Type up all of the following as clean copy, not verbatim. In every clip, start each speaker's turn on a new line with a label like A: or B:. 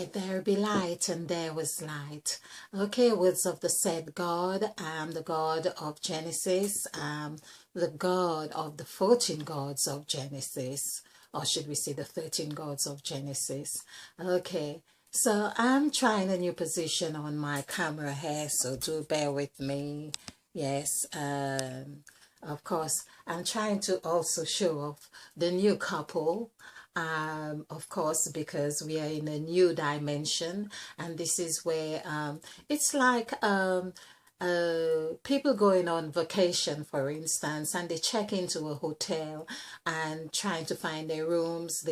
A: Let there be light, and there was light. Okay, words of the said God, the God of Genesis, the God of the 14 gods of Genesis, or should we say the 13 gods of Genesis. Okay, so I'm trying a new position on my camera here, so do bear with me. Yes, of course, I'm trying to also show off the new couple, of course, because we are in a new dimension, and this is where it's like people going on vacation, for instance, and they check into a hotel and trying to find their rooms,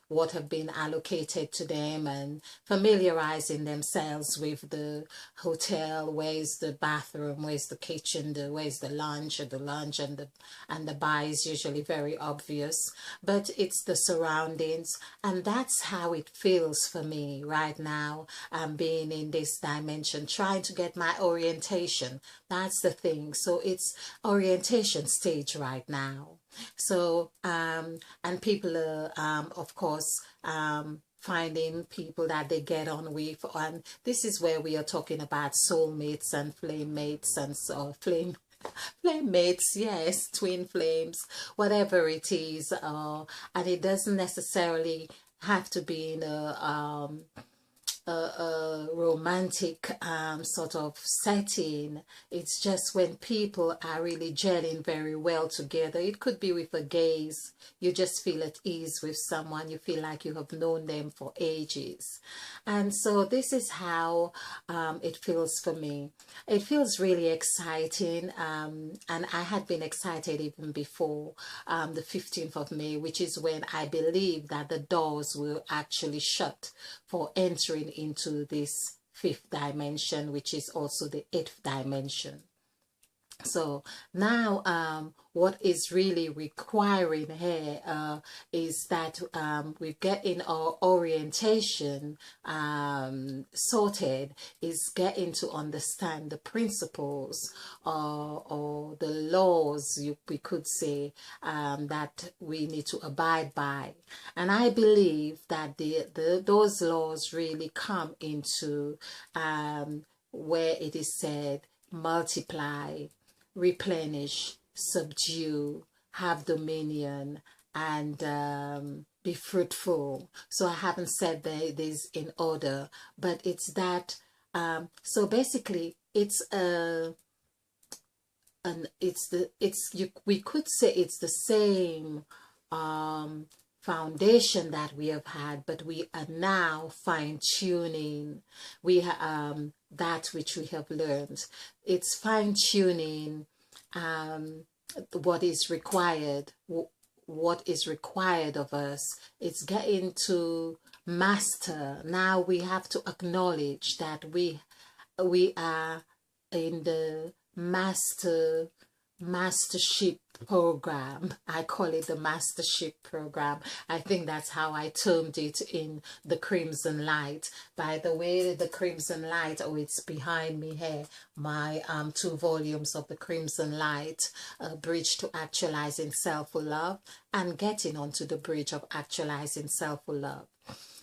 A: what have been allocated to them, and familiarizing themselves with the hotel. Where's the bathroom? Where's the kitchen? Where's the lunch? Or the lunch and the bar is usually very obvious, but it's the surroundings, and that's how it feels for me right now. I'm being in this dimension, trying to get my orientation. That's the thing. So it's orientation stage right now. So and people are of course finding people that they get on with, and this is where we are talking about soulmates and flame mates and flame mates, yes, twin flames, whatever it is, and it doesn't necessarily have to be in a romantic sort of setting. It's just when people are really gelling very well together. It could be with a gaze. You just feel at ease with someone. You feel like you have known them for ages. And so this is how it feels for me. It feels really exciting, and I had been excited even before the 15th of May, which is when I believe that the doors will actually shut for entering into this 5th dimension, which is also the 8th dimension. So now what is really requiring here is that we get in our orientation sorted, is getting to understand the principles or the laws, we could say, that we need to abide by. And I believe that those laws really come into where it is said, multiply, replenish, subdue, have dominion, and be fruitful. So I haven't said this in order, but it's that. So basically, it's we could say it's the same foundation that we have had, but we are now fine-tuning that which we have learned. It's fine-tuning what is required of us. It's getting to master. Now we have to acknowledge that we are in the mastership program. I call it the mastership program. I think that's how I termed it in the Crimson Light. By the way, the Crimson Light, oh, it's behind me here, my 2 volumes of the Crimson Light, Bridge to Actualizing Self-Love, and getting onto the bridge of actualizing self-love.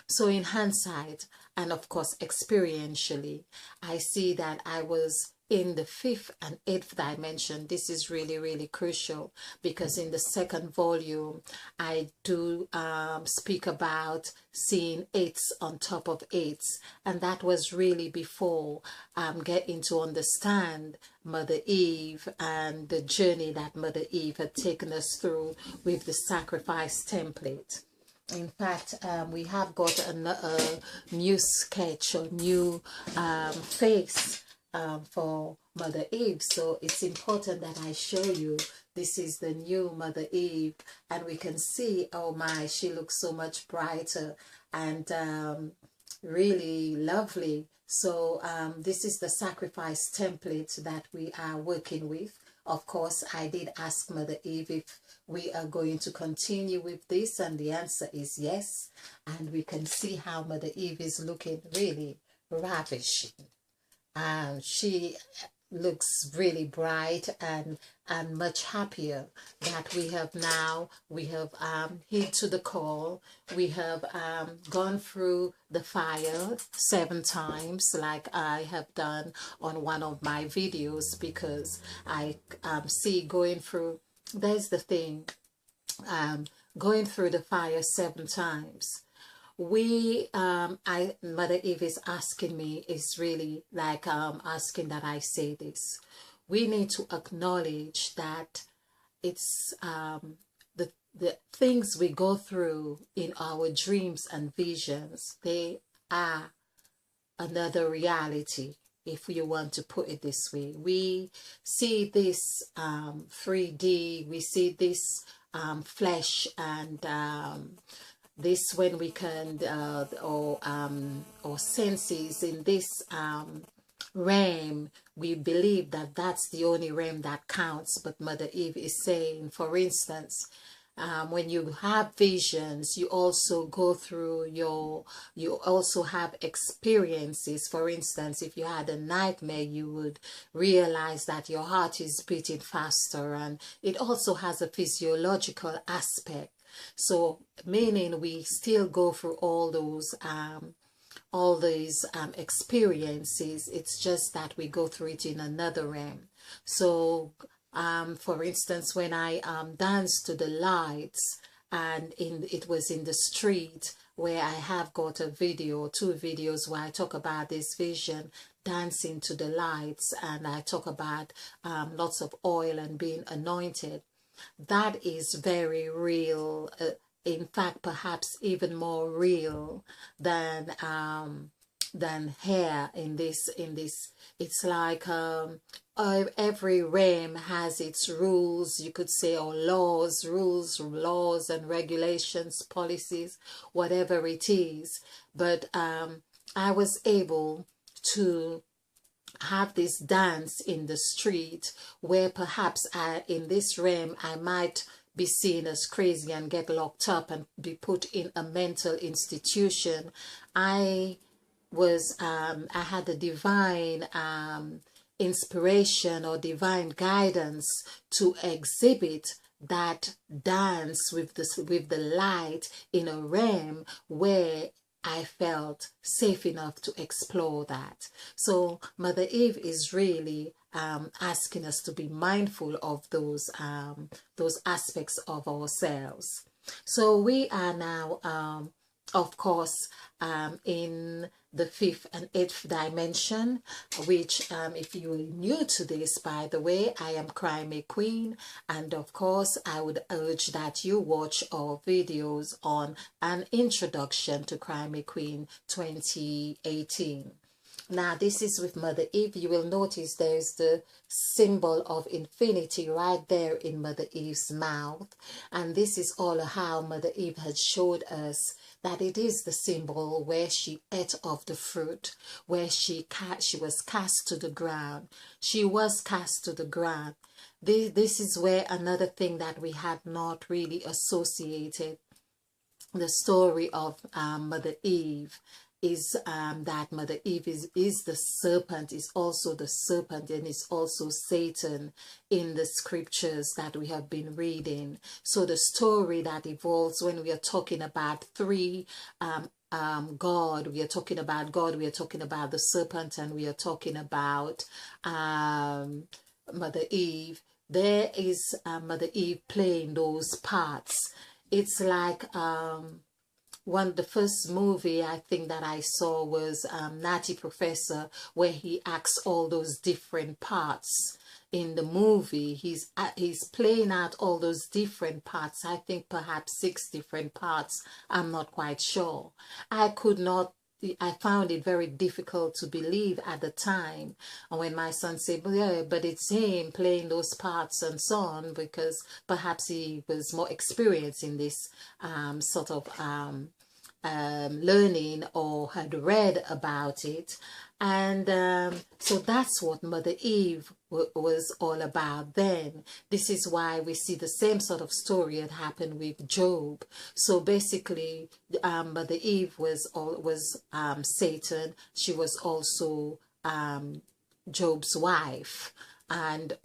A: So in hindsight, and of course experientially, I see that I was in the 5th and 8th dimension. This is really, really crucial, because in the 2nd volume, I do speak about seeing 8s on top of 8s. And that was really before getting to understand Mother Eve and the journey that Mother Eve had taken us through with the sacrifice template. In fact, we have got a new sketch or new face for Mother Eve, so it's important that I show you. This is the new Mother Eve, and we can see, oh my, she looks so much brighter and really lovely. So this is the sacrifice template that we are working with. Of course, I did ask Mother Eve if we are going to continue with this, and the answer is yes. And we can see how Mother Eve is looking really ravishing. She looks really bright and much happier that we have now. We have heed to the call. We have gone through the fire 7 times, like I have done on one of my videos, because I see going through. There's the thing. Going through the fire 7 times. Mother Eve is asking me, is really like asking that I say this. We need to acknowledge that it's the things we go through in our dreams and visions, they are another reality, if you want to put it this way. We see this 3D, we see this flesh, and this when we can or senses in this realm. We believe that that's the only realm that counts, but Mother Eve is saying, for instance, when you have visions, you also go through you also have experiences. For instance, if you had a nightmare, you would realize that your heart is beating faster, and it also has a physiological aspect. So meaning we still go through all these experiences. It's just that we go through it in another realm. So for instance, when I danced to the lights, and it was in the street, where I have got a video, 2 videos, where I talk about this vision, dancing to the lights, and I talk about lots of oil and being anointed. That is very real. In fact, perhaps even more real than hair in this. It's like every realm has its rules, you could say, or laws, laws and regulations, policies, whatever it is. But I was able to have this dance in the street, where perhaps in this realm I might be seen as crazy and get locked up and be put in a mental institution. I had a divine inspiration or divine guidance to exhibit that dance with the light in a realm where I felt safe enough to explore that. So Mother Eve is really asking us to be mindful of those aspects of ourselves. So we are now, of course, in the 5th and 8th dimension, which if you are new to this, by the way, I am Cry Me Queen, and of course I would urge that you watch our videos on an introduction to Cry Me Queen 2018. Now this is with Mother Eve. You will notice there's the symbol of infinity right there in Mother Eve's mouth, and this is all how Mother Eve had showed us that it is the symbol where she ate of the fruit, where she was cast to the ground. She was cast to the ground. This is where another thing that we had not really associated the story of Mother Eve is that Mother Eve is the serpent, is also the serpent, and is also Satan in the scriptures that we have been reading. So the story that evolves when we are talking about 3 God, we are talking about God, we are talking about the serpent, and we are talking about Mother Eve. There is Mother Eve playing those parts. It's like the first movie I think that I saw was Natty Professor, where he acts all those different parts in the movie. He's playing out all those different parts. I think perhaps 6 different parts. I'm not quite sure. I found it very difficult to believe at the time. And when my son said, yeah, but it's him playing those parts and so on, because perhaps he was more experienced in this sort of learning or had read about it. And so that's what Mother Eve was all about then. This is why we see the same sort of story that happened with Job. So basically, Mother Eve was Satan. She was also Job's wife, and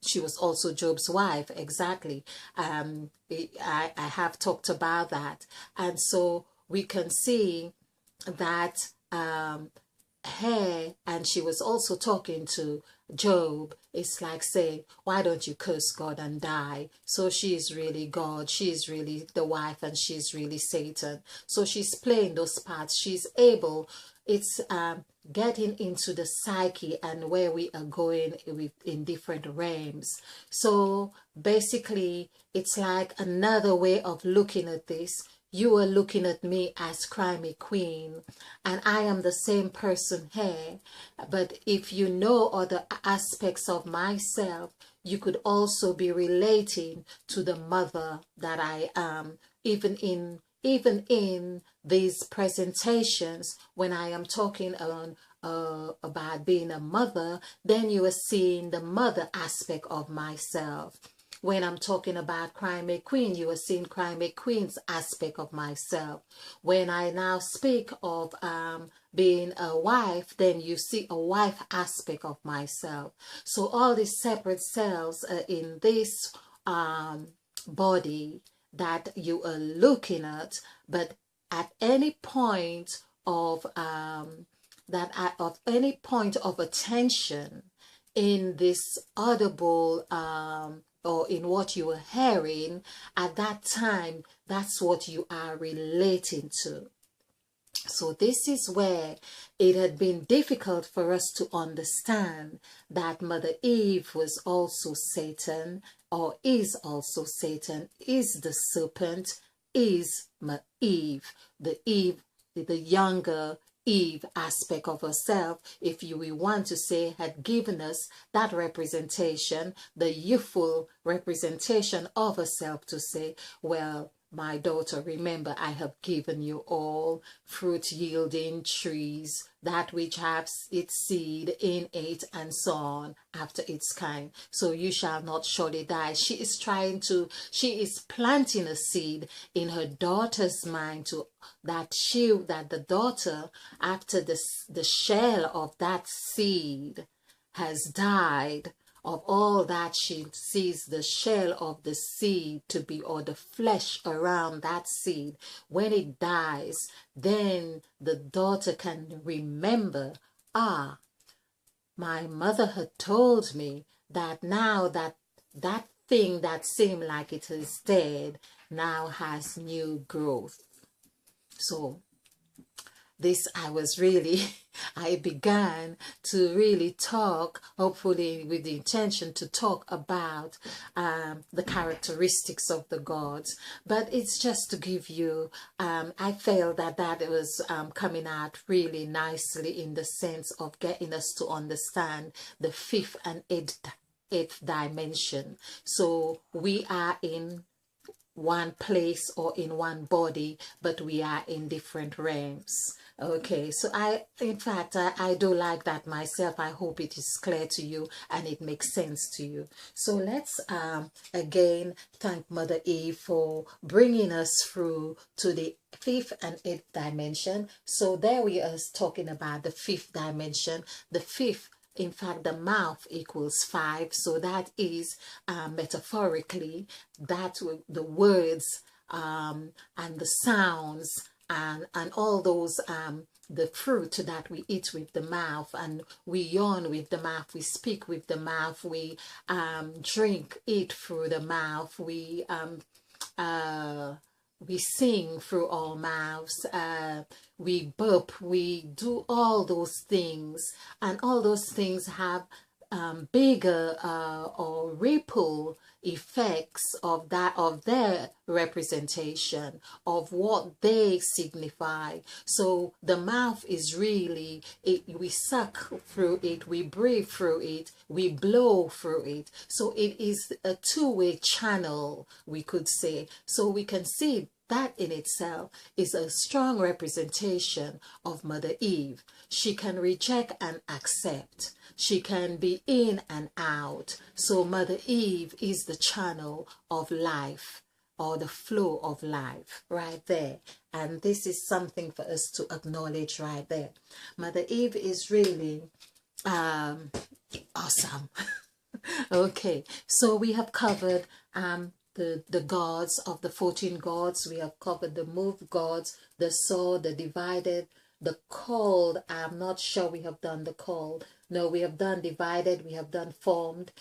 A: she was also Job's wife, exactly. I have talked about that, and so we can see that her, and she was also talking to Job. It's like saying, why don't you curse God and die? So she is really God, she is really the wife, and she's really Satan. So she's playing those parts. She's able, it's getting into the psyche and where we are going with in different realms. So basically it's like another way of looking at this. You are looking at me as Crimey Queen, and I am the same person here. But if you know other aspects of myself, you could also be relating to the mother that I am, even in these presentations. When I am talking on about being a mother, then you are seeing the mother aspect of myself. When I'm talking about Crimey Queen, you are seeing Crimey Queen's aspect of myself. When I now speak of being a wife, then you see a wife aspect of myself. So all these separate cells in this body that you are looking at, but at any point of any point of attention in this audible or in what you were hearing at that time, that's what you are relating to. So this is where it had been difficult for us to understand that Mother Eve was also Satan, or is also Satan, is the serpent, is Eve, the younger Eve aspect of herself, if we want to say, had given us that representation, the youthful representation of herself, to say, well, my daughter, remember, I have given you all fruit-yielding trees, that which has its seed in it, and so on, after its kind. So you shall not surely die. She is planting a seed in her daughter's mind, to that the daughter, after the shell of that seed has died, of all that she sees the shell of the seed to be, or the flesh around that seed, when it dies, then the daughter can remember, my mother had told me that now that thing that seemed like it is dead now has new growth. So this I began to really talk, hopefully with the intention to talk about the characteristics of the gods. But it's just to give you, I felt that was coming out really nicely, in the sense of getting us to understand the fifth and eighth dimension. So we are in one place or in one body, but we are in different realms. Okay, so I do like that myself. I hope it is clear to you and it makes sense to you. So let's again thank Mother Eve for bringing us through to the fifth and eighth dimension. So there we are talking about the fifth dimension. The fifth, in fact, the mouth equals 5, so that is metaphorically that the words and the sounds and all those the fruit that we eat with the mouth, and we yawn with the mouth, we speak with the mouth, we drink it through the mouth, we sing through our mouths, we burp, we do all those things, and all those things have bigger or ripple effects of their representation of what they signify. So the mouth is really we suck through it, we breathe through it, we blow through it. So it is a two-way channel, we could say. So we can see that in itself is a strong representation of Mother Eve. She can reject and accept. She can be in and out. So Mother Eve is the channel of life, or the flow of life, right there. And this is something for us to acknowledge right there. Mother Eve is really Um, awesome. Okay, so we have covered the gods of the 14 gods. We have covered the moved gods, the saw, the divided, the called. I'm not sure we have done the called. No, we have done divided, we have done formed,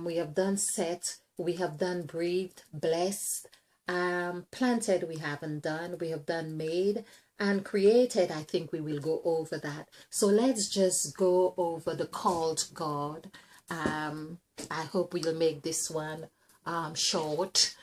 A: we have done set, we have done breathed, blessed, planted we haven't done, we have done made, and created. I think we will go over that. So let's just go over the called God. I hope we'll make this one short.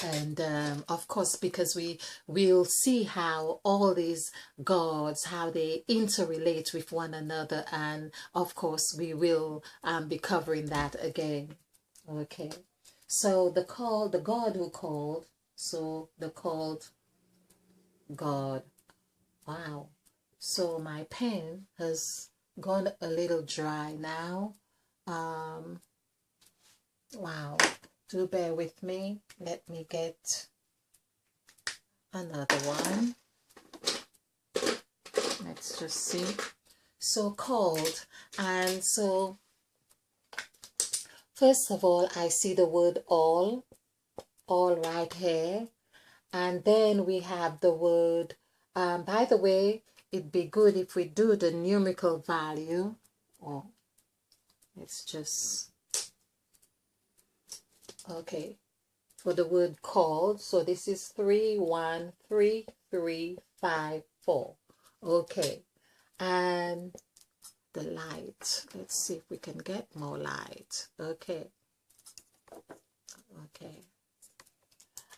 A: And of course, because we will see how all these gods, how they interrelate with one another, and of course we will be covering that again. Okay, so the God who called, so the called God. Wow, so my pen has gone a little dry now. Wow, do bear with me. Let me get another one. Let's just see. So called, and so first of all, I see the word all right here, and then we have the word, by the way, it'd be good if we do the numerical value. Oh, let's just, okay, for the word called. So this is 3 1 3 3 5 4. Okay, and the light. Let's see if we can get more light. Okay, okay.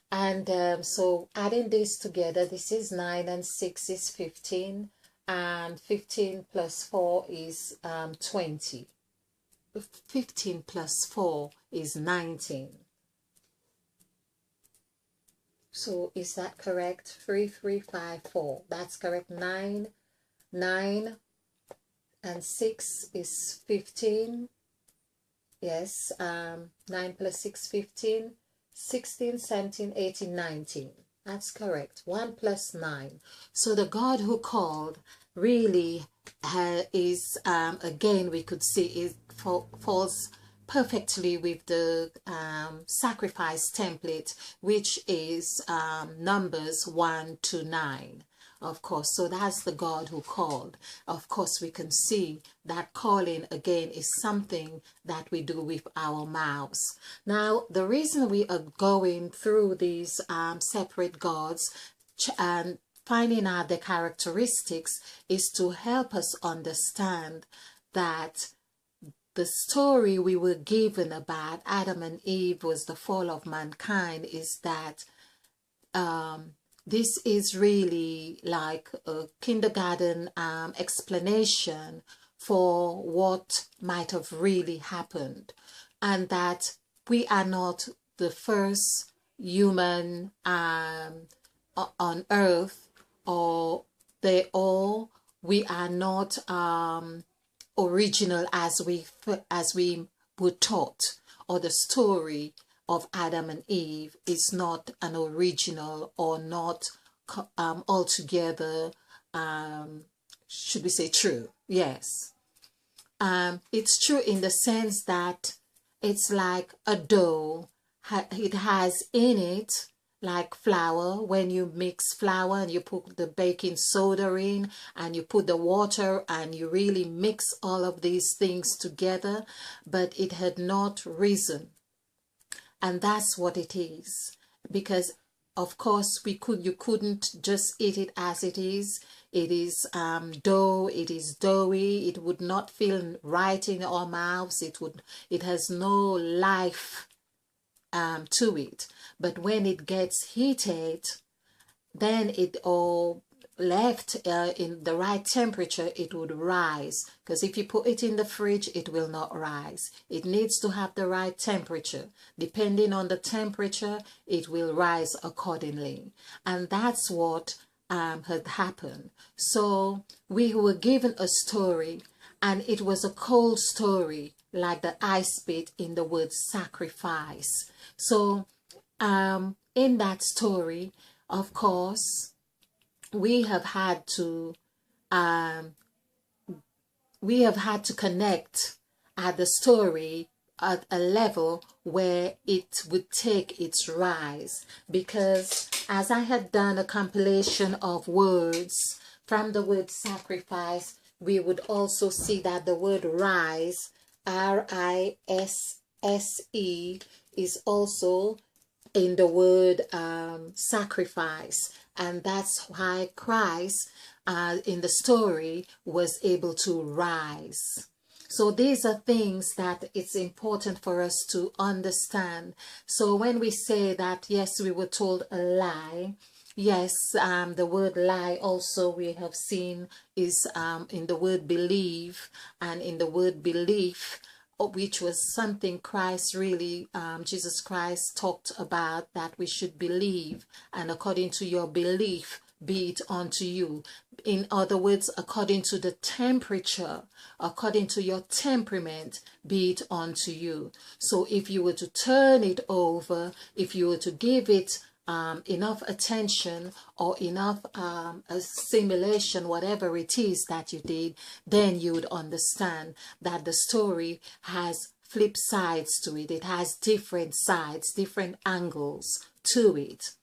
A: And so adding this together, this is 9 and 6 is 15, and 15 plus 4 is 20. 15 plus 4 is 19. So is that correct? 3 3 5 4. That's correct. 9 and 6 is 15. Yes, 9 plus 6, 15. 16, 17, 18, 19. That's correct. 1 plus 9. So the God who called really is, again, we could see it falls perfectly with the sacrifice template, which is Numbers 1 to 9. Of course, so that's the God who called. Of course, we can see that calling again is something that we do with our mouths. Now, the reason we are going through these separate gods and finding out the characteristics is to help us understand that the story we were given about Adam and Eve was the fall of mankind is that this is really like a kindergarten explanation for what might have really happened, and that we are not the first human on earth, or we are not original as we were taught, or the story of Adam and Eve is not an original or not altogether, should we say, true. Yes, it's true in the sense that it's like a dough. It has in it like flour. When you mix flour and you put the baking soda in and you put the water and you really mix all of these things together, but it had not risen. And that's what it is, because of course you couldn't just eat it as it is. It is dough, it is doughy, it would not feel right in our mouths, it has no life to it. But when it gets heated, then it all left in the right temperature, it would rise. Because if you put it in the fridge, it will not rise. It needs to have the right temperature. Depending on the temperature, it will rise accordingly. And that's what had happened. So we were given a story, and it was a cold story, like the ice bit in the word sacrifice. So in that story, of course, we have had to we have had to connect at the story at a level where it would take its rise, because as I had done a compilation of words from the word sacrifice, we would also see that the word rise, R-I-S-S-E, is also in the word sacrifice, and that's why Christ in the story was able to rise. So these are things that it's important for us to understand. So when we say that, yes, we were told a lie, yes, the word lie also we have seen is in the word believe, and in the word belief, which was something Christ really, Jesus Christ talked about, that we should believe, and according to your belief, be it unto you. In other words, according to the temperature, according to your temperament, be it unto you. So if you were to turn it over, if you were to give it enough attention or enough assimilation, whatever it is that you did, then you would understand that the story has flip sides to it. It has different sides, different angles to it.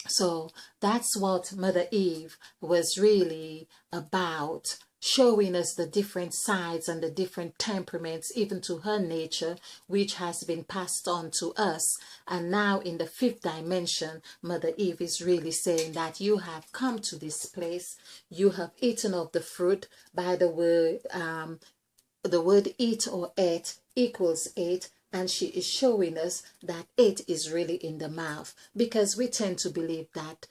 A: So that's what Mother Eve was really about, showing us the different sides and the different temperaments, even to her nature, which has been passed on to us. And now in the fifth dimension, Mother Eve is really saying that you have come to this place, you have eaten of the fruit. By the word eat or ate equals ate, and she is showing us that it is really in the mouth, because we tend to believe that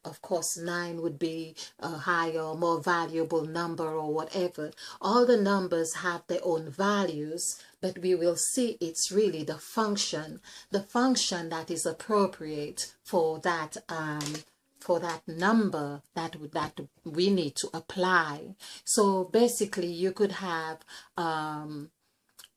A: of course 9 would be a higher or more valuable number or whatever. All the numbers have their own values, but we will see it's really the function that is appropriate for that number that we need to apply. So basically you could have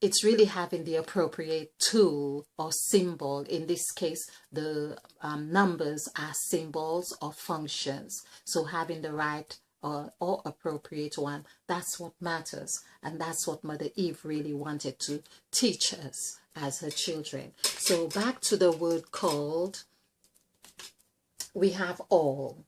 A: it's really having the appropriate tool or symbol. In this case, the numbers are symbols or functions. So having the right or appropriate one, that's what matters. And that's what Mother Eve really wanted to teach us as her children. So back to the word called, we have all.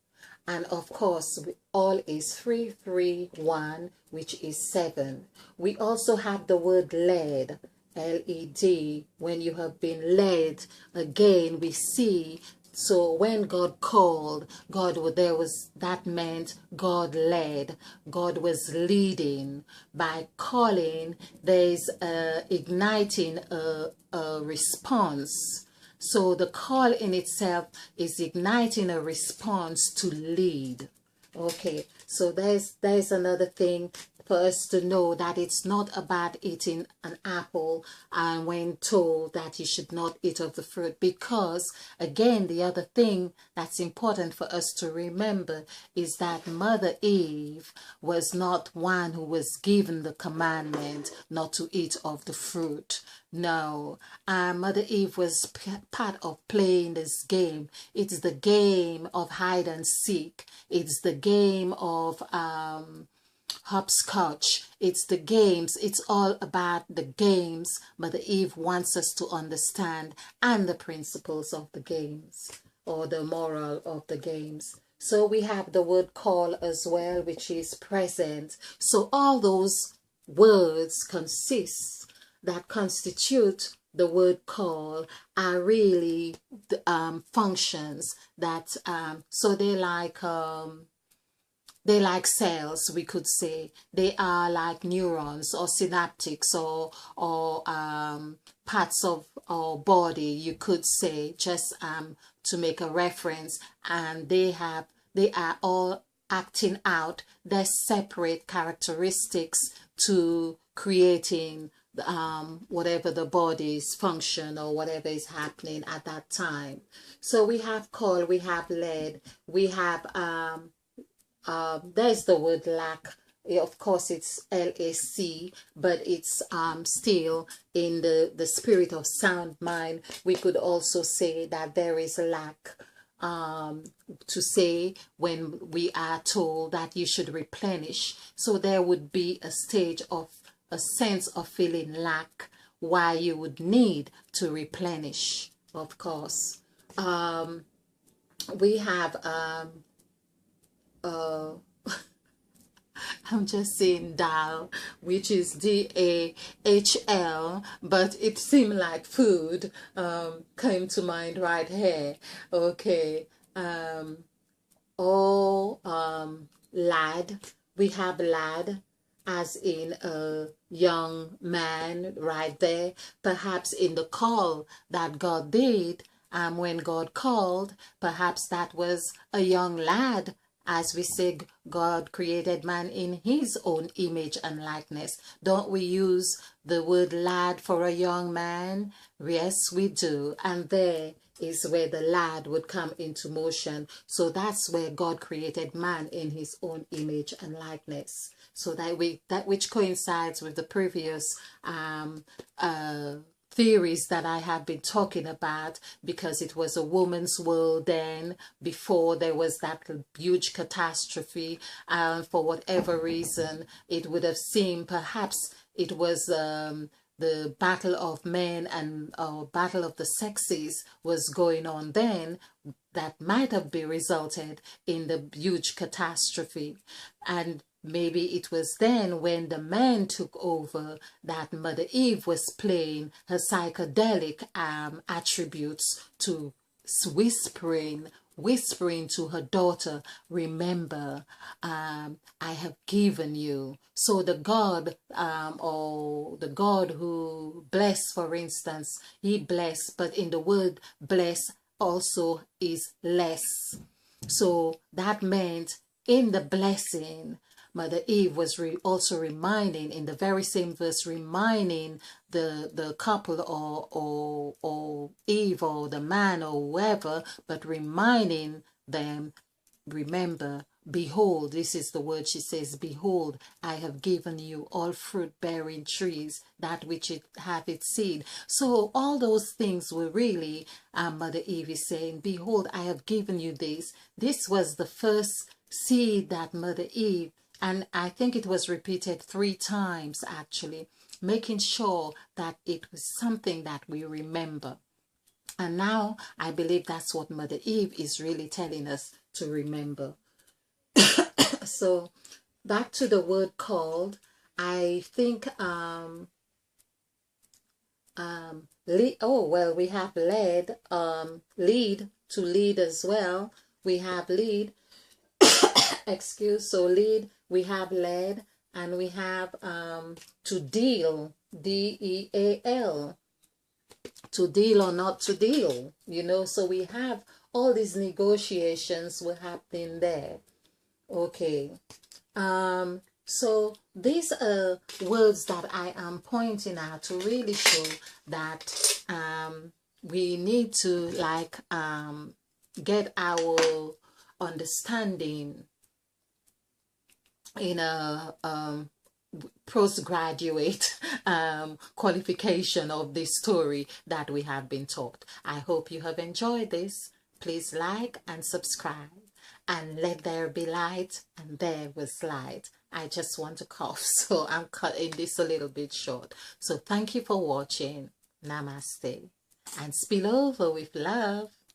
A: And of course, all is 331, which is 7. We also have the word led, L-E-D. When you have been led, again, we see. So when God called, that meant God led. God was leading. By calling, there's igniting a response. So the call in itself is igniting a response to lead. Okay, so there's another thing for us to know, that it's not about eating an apple and when told that you should not eat of the fruit, because again, the other thing that's important for us to remember is that Mother Eve was not one who was given the commandment not to eat of the fruit. No, Mother Eve was part of playing this game. It's the game of hide and seek. It's the game of hopscotch. It's the games. It's all about the games Mother Eve wants us to understand, and the principles of the games, or the moral of the games. So we have the word call as well, which is present. So all those words that constitute the word call are really the functions that so they like cells, we could say. They are like neurons or synaptics or parts of our body, you could say, just to make a reference. And they are all acting out their separate characteristics to creating whatever the body's function or whatever is happening at that time. So we have call, we have led, we have there's the word lack. Of course it's LAC, but it's still in the spirit of sound mind. We could also say that there is lack to say when we are told that you should replenish. So there would be a stage of a sense of feeling lack, why you would need to replenish, of course. We have I'm just saying Dahl, which is DAHL, but it seemed like food came to mind right here. Okay. Lad. We have lad as in a young man right there. Perhaps in the call that God did, when God called, perhaps that was a young lad. As we say, God created man in his own image and likeness. Don't we use the word lad for a young man? Yes, we do. And there is where the lad would come into motion. So that's where God created man in his own image and likeness. So that which coincides with the previous theories that I have been talking about, because it was a woman's world then, before there was that huge catastrophe, and for whatever reason it would have seemed perhaps it was the battle of men and battle of the sexes was going on then, that might have been resulted in the huge catastrophe. And maybe it was then when the man took over that Mother Eve was playing her psychedelic attributes to whispering to her daughter, remember, I have given you. So the God, or the God who bless, for instance, he bless, but in the word bless also is less. So that meant in the blessing, Mother Eve was also reminding, in the very same verse, reminding the couple or Eve or the man or whoever, but reminding them, remember, behold, this is the word she says, behold, I have given you all fruit-bearing trees, that which it hath its seed. So all those things were really, Mother Eve is saying, behold, I have given you this. This was the first seed that Mother Eve, and I think it was repeated 3 times actually, making sure that it was something that we remember. And now I believe that's what Mother Eve is really telling us to remember. So back to the word called, I think we have led, lead, to lead as well. We have lead, so lead, we have led, and we have to deal, D-E-A-L, to deal or not to deal, you know. So we have all these negotiations were happening there. Okay. So these are words that I am pointing out to really show that we need to get our understanding in a postgraduate qualification of this story that we have been taught. I hope you have enjoyed this. Please like and subscribe. And let there be light, and there was light. I just want to cough, so I'm cutting this a little bit short. So thank you for watching. Namaste. And spill over with love.